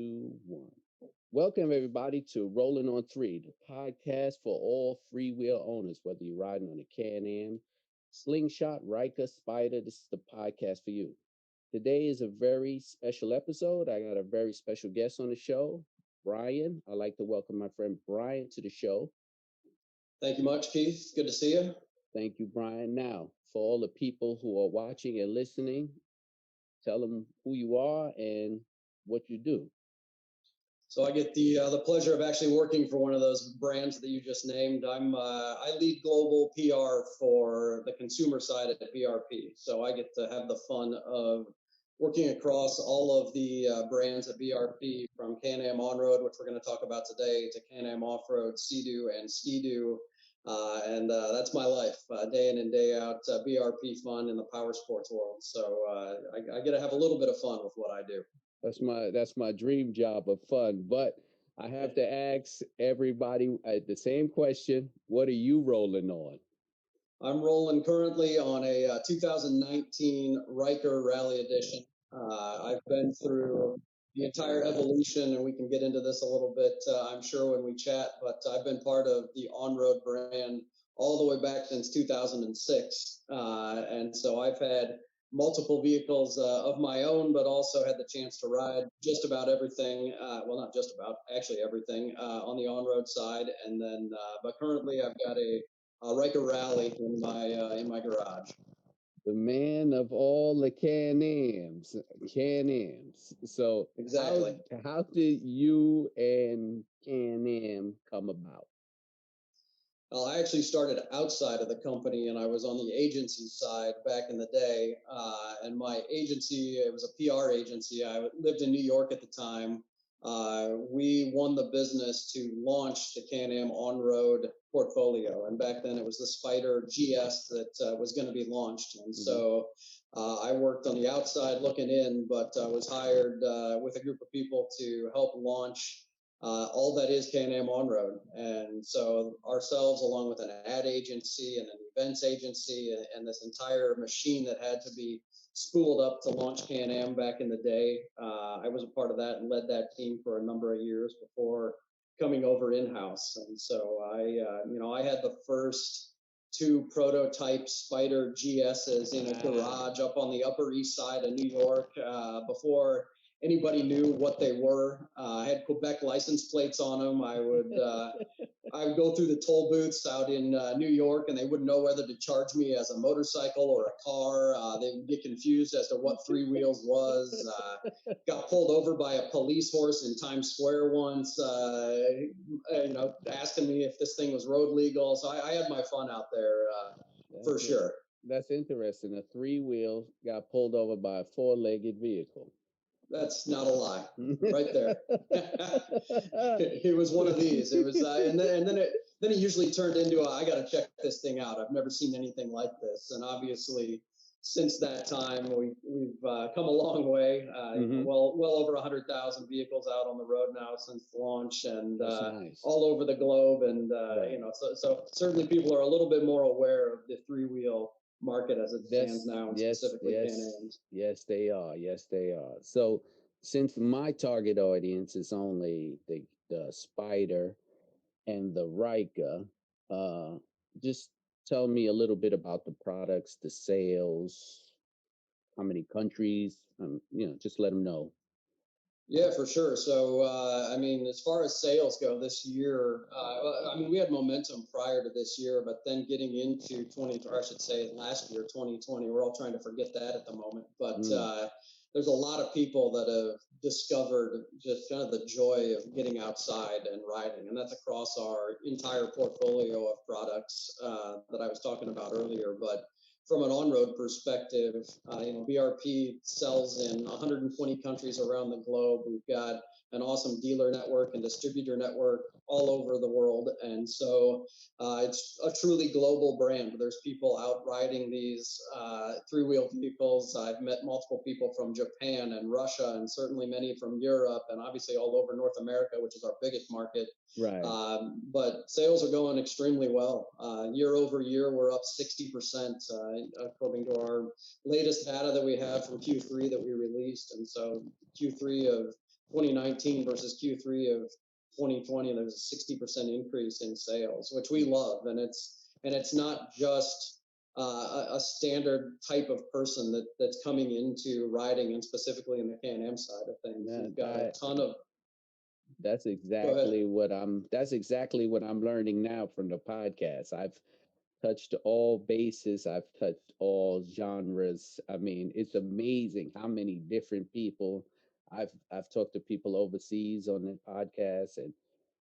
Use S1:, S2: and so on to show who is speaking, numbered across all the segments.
S1: 2, 1. Welcome, everybody, to Rolling on Three, the podcast for all freewheel owners, whether you're riding on a Can-Am, Slingshot, Ryker, Spider. This is the podcast for you. Today is a very special episode. I got a very special guest on the show, Brian. I'd like to welcome my friend Brian to the show.
S2: Thank you much, Keith. Good to see you.
S1: Thank you, Brian. Now, for all the people who are watching and listening, tell them who you are and what you do.
S2: So I get the pleasure of actually working for one of those brands that you just named. I lead global PR for the consumer side at BRP. So I get to have the fun of working across all of the brands at BRP, from Can-Am On-Road, which we're going to talk about today, to Can-Am Off-Road, Sea-Doo, and Ski-Doo. And that's my life, day in and day out, BRP fun in the power sports world. So I get to have a little bit of fun with what I do.
S1: That's my dream job of fun. But I have to ask everybody the same question. What are you rolling on?
S2: I'm rolling currently on a 2019 Ryker Rally Edition. I've been through the entire evolution, and we can get into this a little bit, I'm sure, when we chat, but I've been part of the on-road brand all the way back since 2006. And so I've had multiple vehicles of my own, but also had the chance to ride just about everything. Well, not just about, actually everything on the on-road side. And then, but currently I've got a Ryker Rally in my garage.
S1: The man of all the Can-Ams. So
S2: exactly,
S1: how did you and Can-Am come about?
S2: Well, I actually started outside of the company, and I was on the agency side back in the day. And my agency, it was a PR agency. I lived in New York at the time. We won the business to launch the Can-Am on-road portfolio. And back then it was the Spider GS that was going to be launched. And so I worked on the outside looking in, but was hired with a group of people to help launch all that is Can-Am on-road. And so ourselves, along with an ad agency and an events agency and this entire machine that had to be spooled up to launch Can-Am back in the day. I was a part of that and led that team for a number of years before coming over in-house. And so I had the first 2 prototype Spider GSs in a garage up on the Upper East Side of New York before anybody knew what they were. I had Quebec license plates on them. I would go through the toll booths out in New York, and they wouldn't know whether to charge me as a motorcycle or a car. They would get confused as to what 3 wheels was. Got pulled over by a police horse in Times Square once, asking me if this thing was road legal. So I had my fun out there for sure.
S1: That's interesting. A 3-wheel got pulled over by a 4-legged vehicle.
S2: That's not a lie, right there. It was one of these. It was, and then it usually turned into I got to check this thing out. I've never seen anything like this. And obviously, since that time, we've come a long way. Well over 100,000 vehicles out on the road now since launch, and
S1: nice.
S2: All over the globe. And so certainly people are a little bit more aware of the 3-wheel market as it stands now, and specifically Can-Ams.
S1: Yes, they are. So since my target audience is only the Spider and the Ryker, just tell me a little bit about the products, the sales, how many countries, just let them know.
S2: Yeah, for sure. So, as far as sales go this year, we had momentum prior to this year, but then getting into last year, 2020, we're all trying to forget that at the moment. But there's a lot of people that have discovered just kind of the joy of getting outside and riding. And that's across our entire portfolio of products that I was talking about earlier. But from an on-road perspective, BRP sells in 120 countries around the globe. We've got an awesome dealer network and distributor network all over the world. And so it's a truly global brand. There's people out riding these 3-wheel vehicles. I've met multiple people from Japan and Russia, and certainly many from Europe, and obviously all over North America, which is our biggest market.
S1: Right.
S2: But sales are going extremely well. Year over year, we're up 60%, according to our latest data that we have from Q3 that we released. And so Q3 of 2019 versus Q3 of 2020, there was a 60% increase in sales, which we love, and it's not just a standard type of person that's coming into riding, and specifically in the Can-Am side of things.
S1: Yeah,
S2: We've got a ton of.
S1: that's exactly what I'm learning now from the podcast. I've touched all bases. I've touched all genres. I mean, it's amazing how many different people I've talked to people overseas on the podcast, and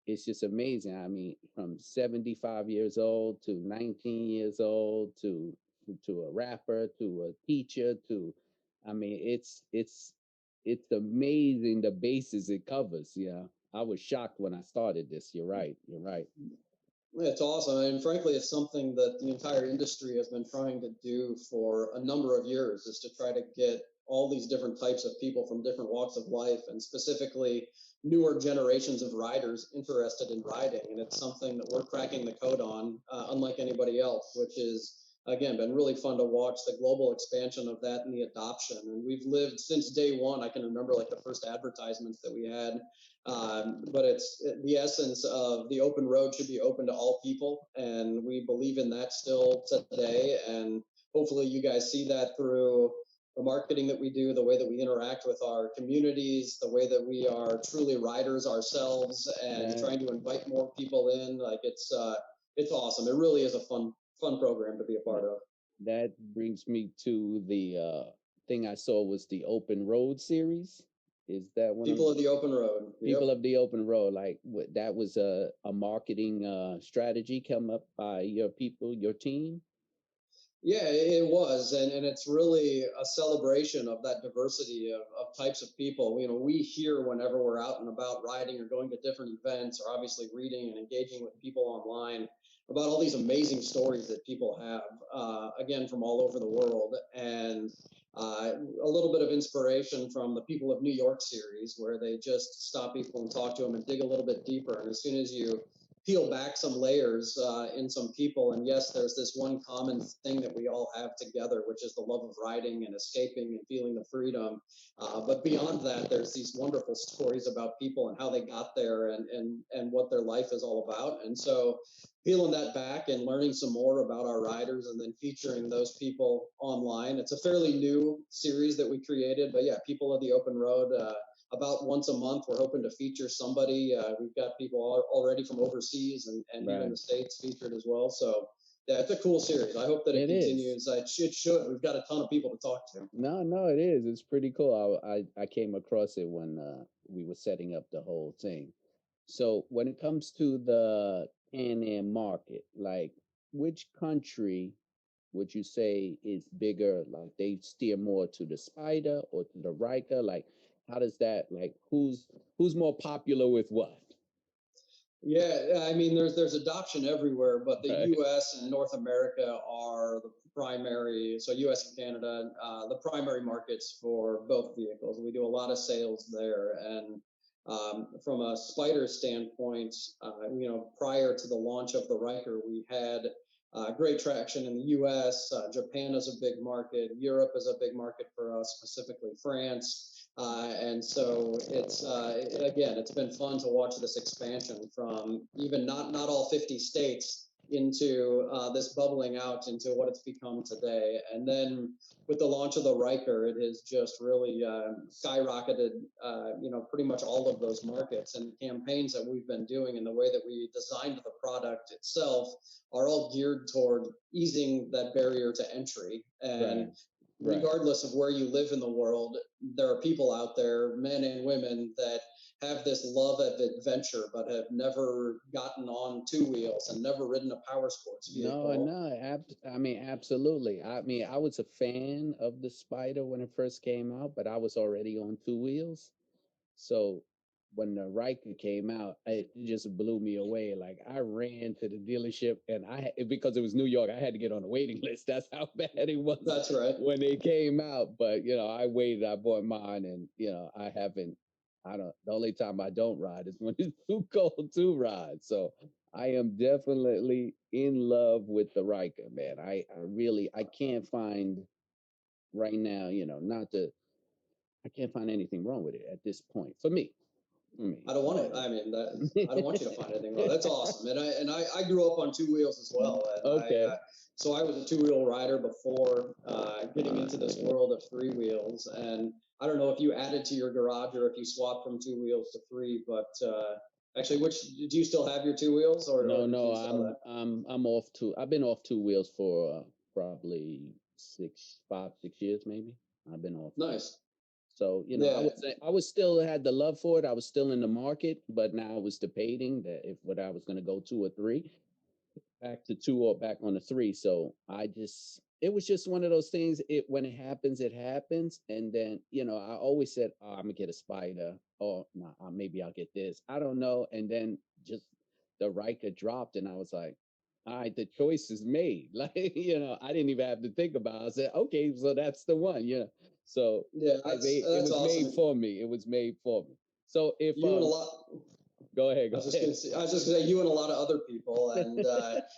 S1: it's just amazing. I mean, from 75 years old to 19 years old to a rapper to a teacher to, I mean, it's amazing the bases it covers. Yeah, I was shocked when I started this. You're right. You're right.
S2: It's awesome. And frankly, it's something that the entire industry has been trying to do for a number of years, is to try to get all these different types of people from different walks of life, and specifically newer generations of riders interested in riding. And it's something that we're cracking the code on, unlike anybody else, which is, again, been really fun to watch the global expansion of that and the adoption. And we've lived since day one. I can remember like the first advertisements that we had, but it's the essence of the open road should be open to all people, and we believe in that still today. And hopefully, you guys see that through the marketing that we do, the way that we interact with our communities, the way that we are truly riders ourselves, and trying to invite more people in. Like it's awesome. It really is a fun program to be a part of.
S1: That brings me to the thing I saw was the Open Road series. Is that one?
S2: People of the Open Road.
S1: People Yep. of the Open Road. Like that was a marketing strategy come up by your people, your team.
S2: Yeah, it was, and it's really a celebration of that diversity of types of people. You know, we hear whenever we're out and about riding or going to different events, or obviously reading and engaging with people online, about all these amazing stories that people have, again, from all over the world. And a little bit of inspiration from the People of New York series, where they just stop people and talk to them and dig a little bit deeper. And as soon as you peel back some layers in some people, and yes, there's this one common thing that we all have together, which is the love of riding and escaping and feeling the freedom. But beyond that, there's these wonderful stories about people and how they got there, and what their life is all about. And so peeling that back and learning some more about our riders, and then featuring those people online. It's a fairly new series that we created, but yeah, People of the Open Road. About once a month, we're hoping to feature somebody. We've got people already from overseas and
S1: Right.
S2: even the States featured as well. So yeah, it's a cool series. I hope that it continues. It should. We've got a ton of people to talk to.
S1: No, it is. It's pretty cool. I came across it when we were setting up the whole thing. So when it comes to the Can-Am market, like which country would you say is bigger? Like they steer more to the Spider or to the Ryker? Like how does that, like who's more popular with what?
S2: Yeah, I mean, there's adoption everywhere, but the U.S. and North America are the primary. So U.S. and Canada, the primary markets for both vehicles. We do a lot of sales there, and from a Spider standpoint, prior to the launch of the Ryker, we had great traction in the U.S. Japan is a big market. Europe is a big market for us, specifically France. And so it's been fun to watch this expansion from even not all 50 states into this bubbling out into what it's become today. And then with the launch of the Ryker, it has just really skyrocketed, pretty much all of those markets. And the campaigns that we've been doing and the way that we designed the product itself are all geared toward easing that barrier to entry. And regardless of where you live in the world, there are people out there, men and women, that have this love of adventure, but have never gotten on two wheels and never ridden a power sports vehicle.
S1: I mean, absolutely. I mean, I was a fan of the Spider when it first came out, but I was already on two wheels. So when the Ryker came out, it just blew me away. Like I ran to the dealership, and because it was New York, I had to get on a waiting list. That's how bad it was.
S2: That's right.
S1: When they came out, but I waited. I bought mine, and I haven't. I don't. The only time I don't ride is when it's too cold to ride. So I am definitely in love with the Ryker, man. I can't find right now. Not to. I can't find anything wrong with it at this point for me.
S2: I don't want to. I mean, I don't want you to find anything wrong. That's awesome. And I grew up on two wheels as well. And
S1: Okay.
S2: so I was a two-wheel rider before getting into this world of three wheels. And I don't know if you added to your garage or if you swapped from two wheels to three, but actually, which do you still have your two wheels or did
S1: No,
S2: you sell that?
S1: I'm off two. I've been off two wheels for probably 6 years maybe. I've been off.
S2: Nice.
S1: So, I
S2: Yeah.
S1: would say I was still had the love for it. I was still in the market, but now I was debating that if what I was going to go two or three, back to two or back on the three. So it was just one of those things. When it happens, it happens. And then, I always said, oh, I'm gonna get a Spider. Oh, no, maybe I'll get this. I don't know. And then just the Ryker dropped, and I was like, all right, the choice is made. Like, I didn't even have to think about it. I said, okay, so that's the one, So
S2: Yeah,
S1: it
S2: that's
S1: was made
S2: awesome.
S1: for me. It was made for me. So if
S2: You and a lot.
S1: go ahead,
S2: I
S1: go
S2: was just
S1: ahead.
S2: going to say, I was just going to say, you and a lot of other people, and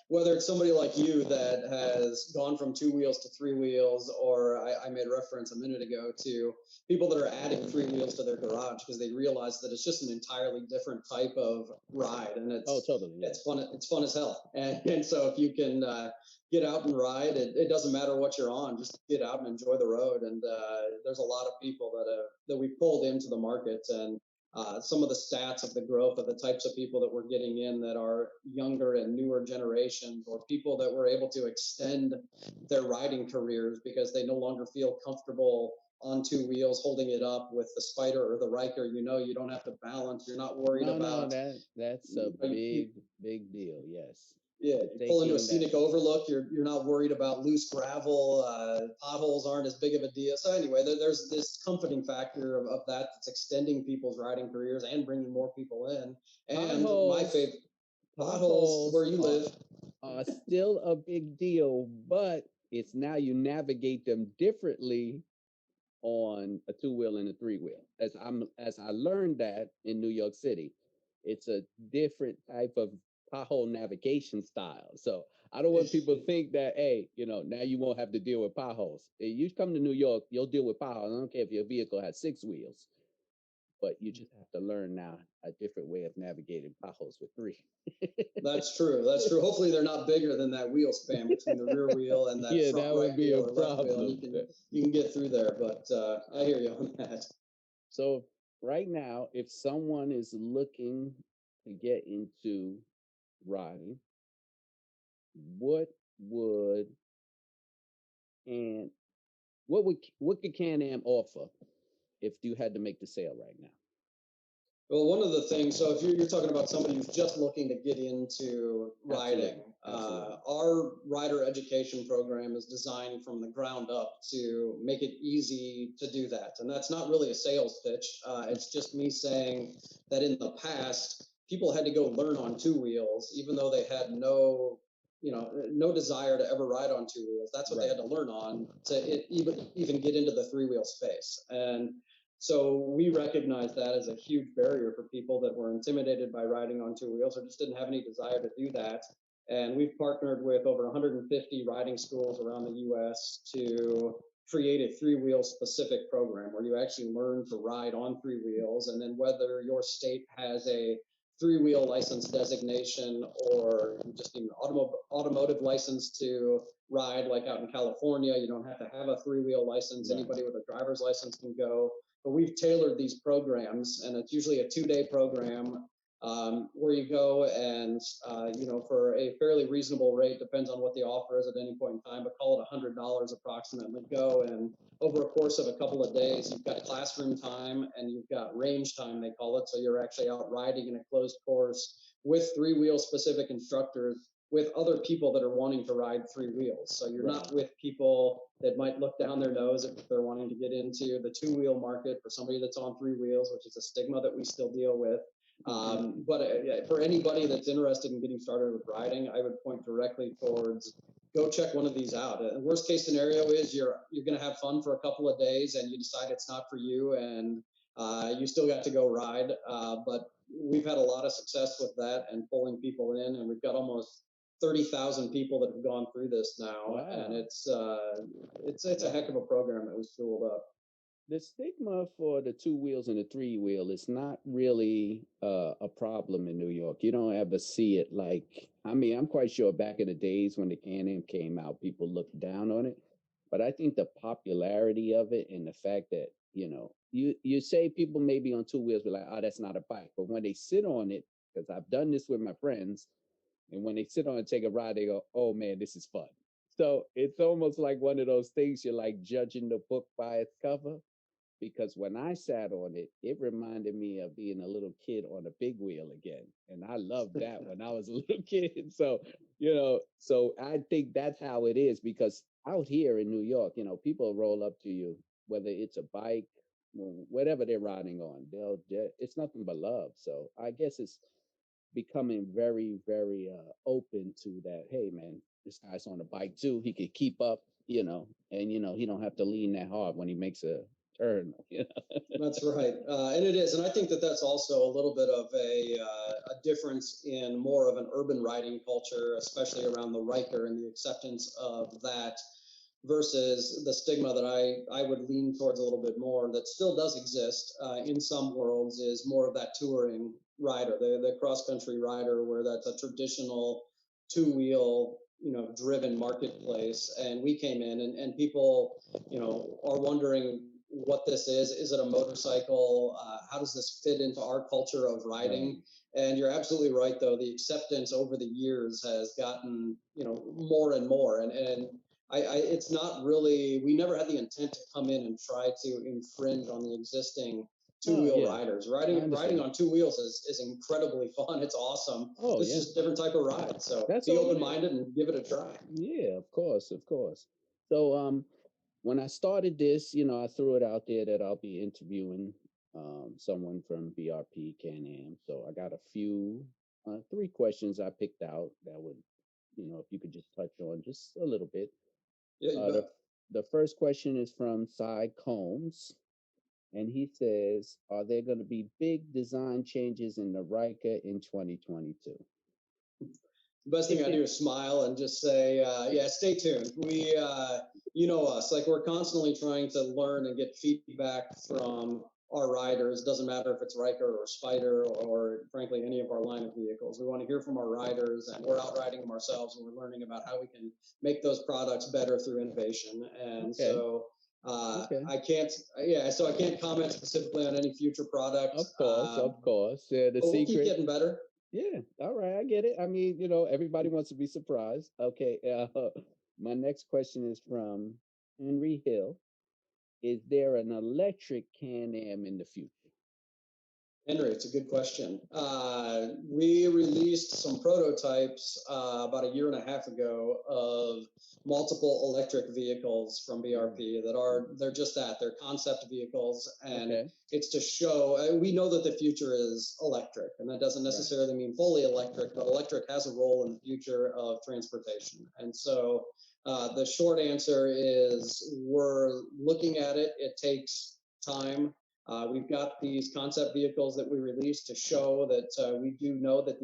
S2: whether it's somebody like you that has gone from two wheels to three wheels, or I made reference a minute ago to people that are adding three wheels to their garage because they realize that it's just an entirely different type of ride, and
S1: Oh, totally. Yeah.
S2: it's fun. It's fun as hell, and so if you can get out and ride, it doesn't matter what you're on, just get out and enjoy the road. And there's a lot of people that we pulled into the market, and some of the stats of the growth of the types of people that we're getting in that are younger and newer generations, or people that were able to extend their riding careers because they no longer feel comfortable on two wheels holding it up with the Spider or the Ryker. You don't have to balance. You're not worried about.
S1: That's a big deal. Yes.
S2: Yeah, you pull into a
S1: Thinking that.
S2: scenic overlook. You're not worried about loose gravel. Potholes aren't as big of a deal. So anyway, there's this comforting factor of that that's extending people's riding careers and bringing more people in. And my favorite, potholes where you live.
S1: Are still a big deal, but it's now you navigate them differently on a two wheel and a three wheel. As I learned that in New York City, it's a different type of pothole navigation style. So I don't want people to think that, hey, now you won't have to deal with potholes. If you come to New York, you'll deal with potholes. I don't care if your vehicle has six wheels, but you just have to learn now a different way of navigating potholes with three.
S2: That's true. That's true. Hopefully, they're not bigger than that wheel span between the rear wheel and that
S1: Yeah,
S2: front
S1: that
S2: right
S1: would be
S2: wheel
S1: a
S2: or left wheel. And
S1: problem.
S2: you can get through there. But I hear you on that.
S1: So right now, if someone is looking to get into riding, what would and what could Can-Am offer if you had to make the sale right now?
S2: Well, one of the things, so if you're talking about somebody who's just looking to get into riding,
S1: Absolutely.
S2: our rider education program is designed from the ground up to make it easy to do that. And that's not really a sales pitch. It's just me saying that in the past, people had to go learn on two wheels, even though they had no desire to ever ride on two wheels. That's what they had to learn on to even get into the three-wheel space. And so we recognize that as a huge barrier for people that were intimidated by riding on two wheels or just didn't have any desire to do that. And we've partnered with over 150 riding schools around the U.S. to create a three-wheel specific program where you actually learn to ride on three wheels. And then whether your state has a three-wheel license designation or just an automotive license to ride, like out in California, you don't have to have a three-wheel license. Anybody with a driver's license can go. But we've tailored these programs, and it's usually a 2-day program where you go and, for a fairly reasonable rate, depends on what the offer is at any point in time, but call it $100 approximately. Go, and over a course of a couple of days, you've got classroom time and you've got range time, they call it. So you're actually out riding in a closed course with three-wheel specific instructors with other people that are wanting to ride three wheels. So you're not with people that might look down their nose if they're wanting to get into the two-wheel market for somebody that's on three wheels, which is a stigma that we still deal with. But for anybody that's interested in getting started with riding, I would point directly towards go check one of these out. The worst case scenario is you're going to have fun for a couple of days and you decide it's not for you, and you still got to go ride. But we've had a lot of success with that and pulling people in, and we've got almost 30,000 people that have gone through this now. Wow. And it's a heck of a program that was spooled up.
S1: The stigma for the two wheels and the three wheel is not really a problem in New York. You don't ever see it like, I mean, I'm quite sure back in the days when the Can-Am came out, people looked down on it. But I think the popularity of it and the fact that, you say people maybe on two wheels be like, oh, that's not a bike. But when they sit on it, because I've done this with my friends, and when they sit on and take a ride, they go, oh man, this is fun. So it's almost like one of those things you're like judging the book by its cover, because when I sat on it, it reminded me of being a little kid on a big wheel again. And I loved that when I was a little kid. So, so I think that's how it is, because out here in New York, people roll up to you, whether it's a bike, whatever they're riding on, it's nothing but love. So I guess it's becoming very, very open to that. Hey, man, this guy's on a bike too. He could keep up, and he don't have to lean that hard when he makes a turn.
S2: That's right, and it is, and I think that that's also a little bit of a difference in more of an urban riding culture, especially around the Ryker and the acceptance of that, versus the stigma that I would lean towards a little bit more, that still does exist in some worlds, is more of that touring rider, the cross country rider, where that's a traditional two-wheel driven marketplace. And we came in, and people are wondering what this is. Is it a motorcycle? How does this fit into our culture of riding? And you're absolutely right, though. The acceptance over the years has gotten, more and more. And it's not really, we never had the intent to come in and try to infringe on the existing two-wheel riders. Riding on two wheels is incredibly fun. It's awesome. It's just a different type of ride. So be open-minded and give it a try.
S1: Yeah, of course, of course. So when I started this, I threw it out there that I'll be interviewing someone from BRP Can-Am. So I got a few, three questions I picked out that would, if you could just touch on just a little bit.
S2: Yeah,
S1: the first question is from Cy Combs, and he says, "Are there going to be big design changes in the Ryker in 2022?"
S2: The best thing I do is smile and just say, yeah, stay tuned. We, us, like we're constantly trying to learn and get feedback from our riders. Doesn't matter if it's Ryker or Spider or frankly any of our line of vehicles. We want to hear from our riders, and we're out riding them ourselves, and we're learning about how we can make those products better through innovation. And so I can't, so I can't comment specifically on any future products.
S1: Of course. Yeah, the
S2: but
S1: secret.
S2: We'll keep getting better.
S1: Yeah, all right, I get it. I mean, everybody wants to be surprised. Okay, my next question is from Henry Hill. Is there an electric Can-Am in the future?
S2: Henry, it's a good question. We released some prototypes about a year and a half ago of multiple electric vehicles from BRP they're just that. They're concept vehicles, and it's to show, we know that the future is electric, and that doesn't necessarily mean fully electric, but electric has a role in the future of transportation. And so the short answer is we're looking at it. It takes time. We've got these concept vehicles that we released to show that we do know that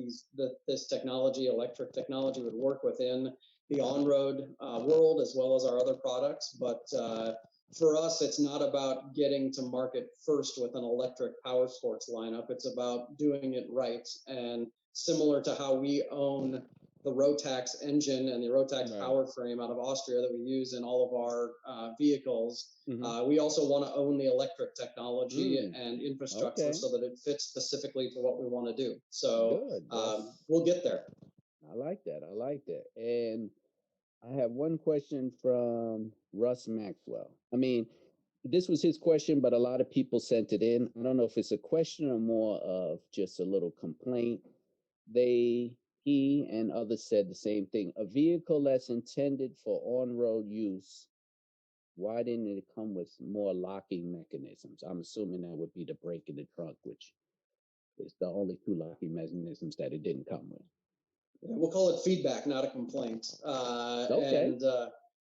S2: this technology, electric technology, would work within the on-road world as well as our other products. But for us, it's not about getting to market first with an electric power sports lineup. It's about doing it right. And similar to how we own the Rotax engine and the Rotax power frame out of Austria that we use in all of our vehicles. We also want to own the electric technology and infrastructure so that it fits specifically to what we want to do. So we'll get there.
S1: I like that. I like that. And I have one question from Russ Maxwell. I mean, this was his question, but a lot of people sent it in. I don't know if it's a question or more of just a little complaint. He and others said the same thing. A vehicle that's intended for on-road use, why didn't it come with more locking mechanisms? I'm assuming that would be the brake in the trunk, which is the only two locking mechanisms that it didn't come with.
S2: Yeah, we'll call it feedback, not a complaint. And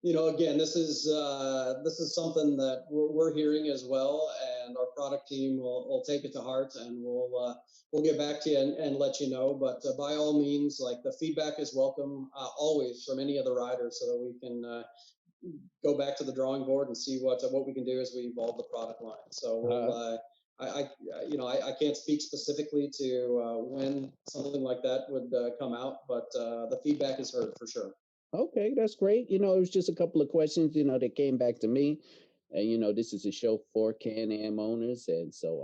S2: again, this is something that we're hearing as well, and our product team will take it to heart, and we'll get back to you and let you know. But by all means, like, the feedback is welcome always from any of the riders, so that we can go back to the drawing board and see what we can do as we evolve the product line. So we'll. I can't speak specifically to when something like that would come out, but the feedback is heard for sure.
S1: Okay, that's great. It was just a couple of questions, that came back to me. And, this is a show for Can-Am owners. And so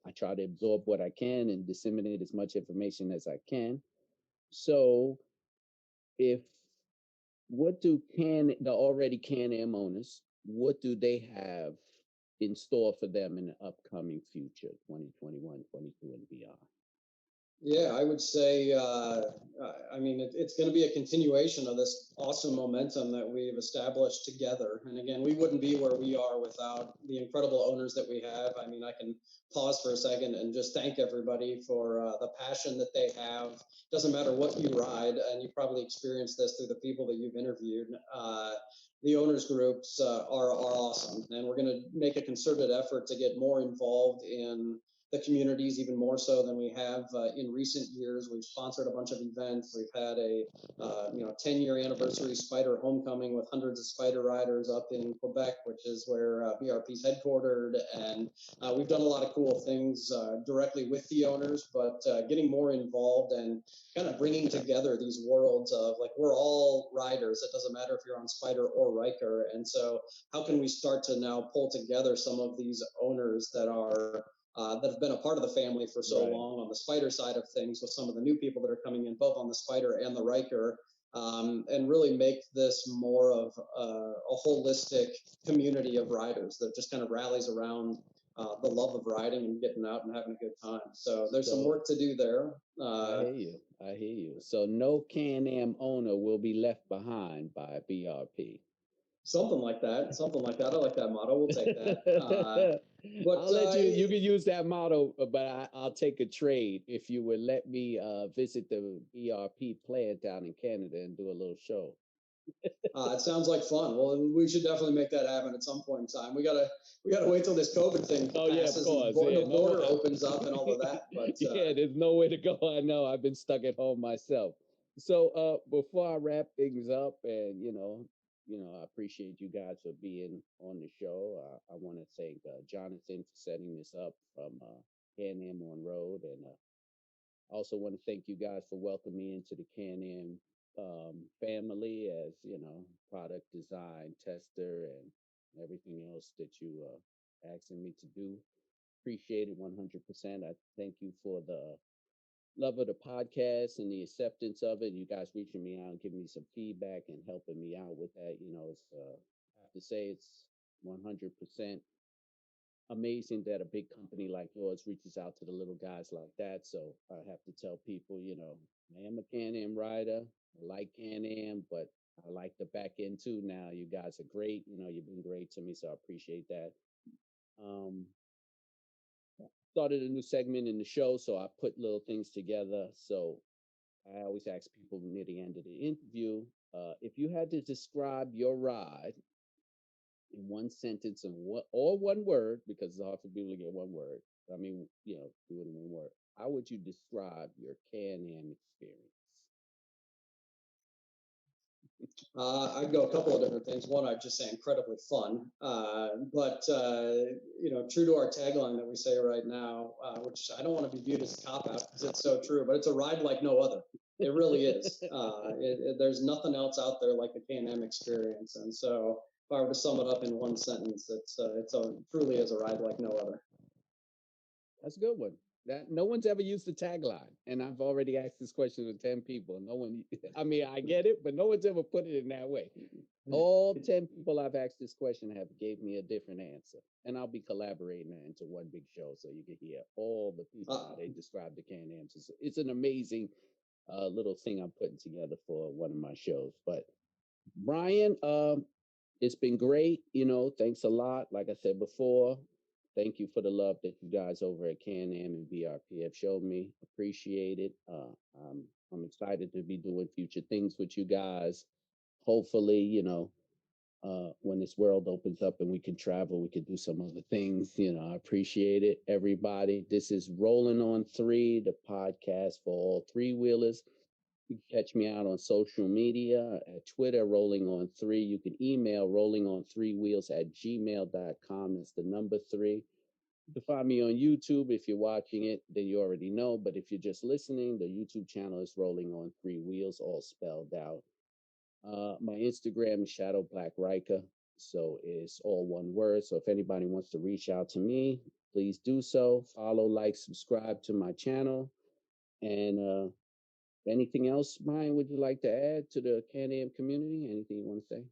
S1: I try to absorb what I can and disseminate as much information as I can. So if what do the already Can-Am owners, what do they have in store for them in the upcoming future, 2021, 22, and beyond?
S2: Yeah, I would say, it's going to be a continuation of this awesome momentum that we've established together. And again, we wouldn't be where we are without the incredible owners that we have. I mean, I can pause for a second and just thank everybody for the passion that they have. Doesn't matter what you ride, and you probably experienced this through the people that you've interviewed. The owners groups are awesome, and we're going to make a concerted effort to get more involved in the communities even more so than we have in recent years. We've sponsored a bunch of events. We've had a 10-year anniversary Spider homecoming with hundreds of Spider riders up in Quebec, which is where BRP's headquartered. And we've done a lot of cool things directly with the owners, but getting more involved and kind of bringing together these worlds of like, we're all riders. It doesn't matter if you're on Spider or Ryker. And so how can we start to now pull together some of these owners that have been a part of the family for so long on the Spider side of things with some of the new people that are coming in, both on the Spider and the Ryker, and really make this more of a holistic community of riders that just kind of rallies around the love of riding and getting out and having a good time. So there's some work to do there.
S1: I hear you. So no Can-Am owner will be left behind by BRP.
S2: Something like that. I like that motto. We'll take that.
S1: But I'll let you. You can use that motto, but I'll take a trade if you would let me visit the BRP plant down in Canada and do a little show.
S2: It sounds like fun. Well, we should definitely make that happen at some point in time. We gotta wait till this COVID thing passes and the border opens up and all of that. But
S1: yeah, there's nowhere to go. I know. I've been stuck at home myself. So before I wrap things up, and I appreciate you guys for being on the show. I want to thank Jonathan for setting this up from Can-Am on Road, and I also want to thank you guys for welcoming me into the Can-Am family as product design tester and everything else that you asking me to do. Appreciate it 100%. I thank you for the love of the podcast and the acceptance of it. You guys reaching me out and giving me some feedback and helping me out with that. It's I have to say it's 100% amazing that a big company like yours reaches out to the little guys like that. So I have to tell people, I am a Can-Am rider. I like Can-Am, but I like the back end too now. You guys are great. You've been great to me, so I appreciate that. Started a new segment in the show, so I put little things together. So I always ask people near the end of the interview, if you had to describe your ride in one sentence or one word, because it's hard for people to get one word. I mean, do it in one word. How would you describe your Can-Am experience?
S2: I'd go a couple of different things. One, I'd just say incredibly fun. But true to our tagline that we say right now, which I don't want to be viewed as a cop-out because it's so true, but it's a ride like no other. It really is. There's nothing else out there like the Can-Am experience. And so if I were to sum it up in one sentence, it's truly is a ride like no other.
S1: That's a good one. That no one's ever used the tagline, and I've already asked this question to 10 people. No one, I mean, I get it, but no one's ever put it in that way. All 10 people I've asked this question have gave me a different answer, and I'll be collaborating that into one big show so you can hear all the people how they describe the Can-Ams. It's an amazing little thing I'm putting together for one of my shows. But Brian, it's been great. Thanks a lot. Like I said before, thank you for the love that you guys over at Can-Am and BRP have showed me. Appreciate it. I'm excited to be doing future things with you guys. Hopefully, when this world opens up and we can travel, we can do some other things. I appreciate it, everybody. This is Rolling on 3, the podcast for all three-wheelers. You can catch me out on social media at Twitter, Rolling on Three. You can email rollingon3wheels@gmail.com. That's the number three. You can find me on YouTube. If you're watching it, then you already know. But if you're just listening, the YouTube channel is Rolling on Three Wheels, all spelled out. My Instagram is Shadow Black Ryker. So it's all one word. So if anybody wants to reach out to me, please do so. Follow, like, subscribe to my channel. And anything else, Brian, would you like to add to the Can-Am community? Anything you want to say?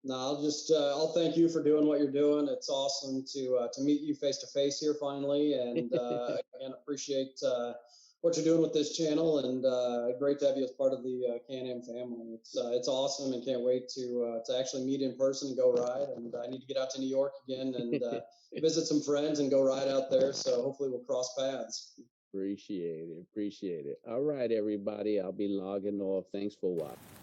S2: No, I'll thank you for doing what you're doing. It's awesome to meet you face to face here finally, and again appreciate what you're doing with this channel, and great to have you as part of the Can-Am family. It's awesome, and can't wait to actually meet in person and go ride. And I need to get out to New York again and visit some friends and go ride out there. So hopefully we'll cross paths.
S1: Appreciate it. Appreciate it. All right, everybody. I'll be logging off. Thanks for watching.